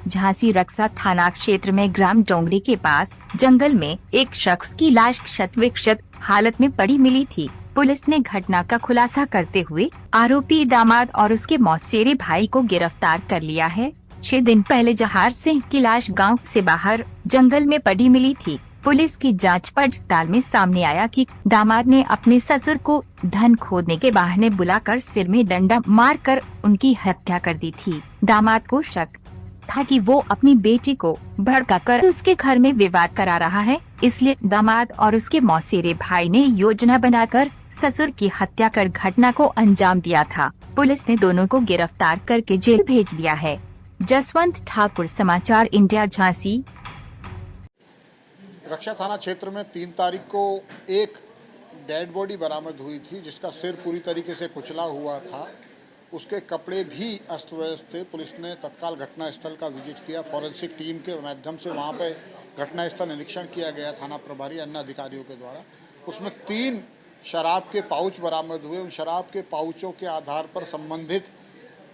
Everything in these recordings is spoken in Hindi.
झांसी रक्सा थाना क्षेत्र में ग्राम डोंगरी के पास जंगल में एक शख्स की लाश क्षत विक्षत हालत में पड़ी मिली थी। पुलिस ने घटना का खुलासा करते हुए आरोपी दामाद और उसके मौसेरे भाई को गिरफ्तार कर लिया है। 6 दिन पहले जहार सिंह की लाश गांव से बाहर जंगल में पड़ी मिली थी। पुलिस की जांच पड़ताल में सामने आया कि दामाद ने अपने ससुर को धन खोदने के बहाने बुलाकर सिर में डंडा मारकर उनकी हत्या कर दी थी। दामाद को शक था कि वो अपनी बेटी को भड़काकर उसके घर में विवाद करा रहा है, इसलिए दामाद और उसके मौसेरे भाई ने योजना बनाकर ससुर की हत्या कर घटना को अंजाम दिया था। पुलिस ने दोनों को गिरफ्तार करके जेल भेज दिया है। जसवंत ठाकुर, समाचार इंडिया, झांसी। रक्षा थाना क्षेत्र में 3 तारीख को एक डेड बॉडी बरामद हुई थी जिसका सिर पूरी तरीके से कुचला हुआ था। उसके कपड़े भी अस्त व्यस्त थे। पुलिस ने तत्काल घटनास्थल का विजिट किया। फॉरेंसिक टीम के माध्यम से वहां पे घटनास्थल निरीक्षण किया गया थाना प्रभारी अन्य अधिकारियों के द्वारा। उसमें 3 शराब के पाउच बरामद हुए। उन शराब के पाउचों के आधार पर संबंधित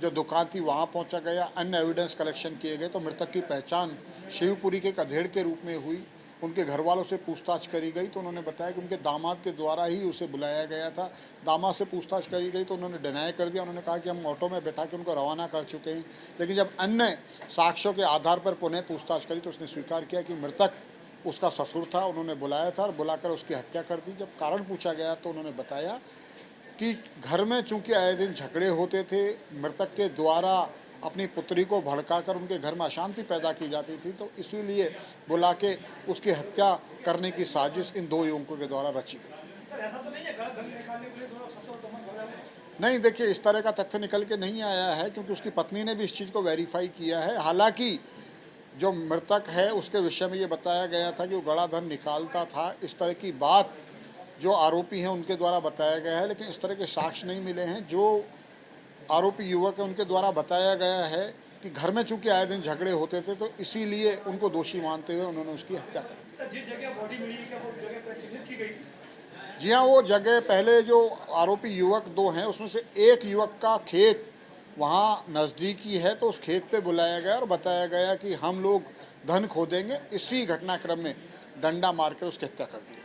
जो दुकान थी वहाँ पहुँचा गया। अन्य एविडेंस कलेक्शन किए गए तो मृतक की पहचान शिवपुरी के गधेड़ के रूप में हुई। उनके घर वालों से पूछताछ करी गई तो उन्होंने बताया कि उनके दामाद के द्वारा ही उसे बुलाया गया था। दामाद से पूछताछ करी गई तो उन्होंने डिनाई कर दिया। उन्होंने कहा कि हम ऑटो में बैठा के उनको रवाना कर चुके हैं। लेकिन जब अन्य साक्ष्यों के आधार पर पुनः पूछताछ करी तो उसने स्वीकार किया कि मृतक उसका ससुर था। उन्होंने बुलाया था और बुलाकर उसकी हत्या कर दी। जब कारण पूछा गया तो उन्होंने बताया कि घर में चूंकि आए दिन झगड़े होते थे, मृतक के द्वारा अपनी पुत्री को भड़काकर उनके घर में अशांति पैदा की जाती थी, तो इसीलिए बुला के उसकी हत्या करने की साजिश इन 2 युवकों के द्वारा रची गई। नहीं, देखिए, इस तरह का तथ्य निकल के नहीं आया है क्योंकि उसकी पत्नी ने भी इस चीज़ को वेरीफाई किया है। हालांकि जो मृतक है उसके विषय में ये बताया गया था कि वो गड़ा धन निकालता था। इस तरह की बात जो आरोपी हैं उनके द्वारा बताया गया है, लेकिन इस तरह के साक्ष्य नहीं मिले हैं। जो आरोपी युवक है उनके द्वारा बताया गया है कि घर में चूंकि आए दिन झगड़े होते थे तो इसीलिए उनको दोषी मानते हुए उन्होंने उसकी हत्या कर दी। जी हाँ, वो जगह पहले जो आरोपी युवक 2 हैं उसमें से एक युवक का खेत वहाँ नज़दीकी है तो उस खेत पे बुलाया गया और बताया गया कि हम लोग धन खोदेंगे। इसी घटनाक्रम में डंडा मारकर उसकी हत्या कर दी।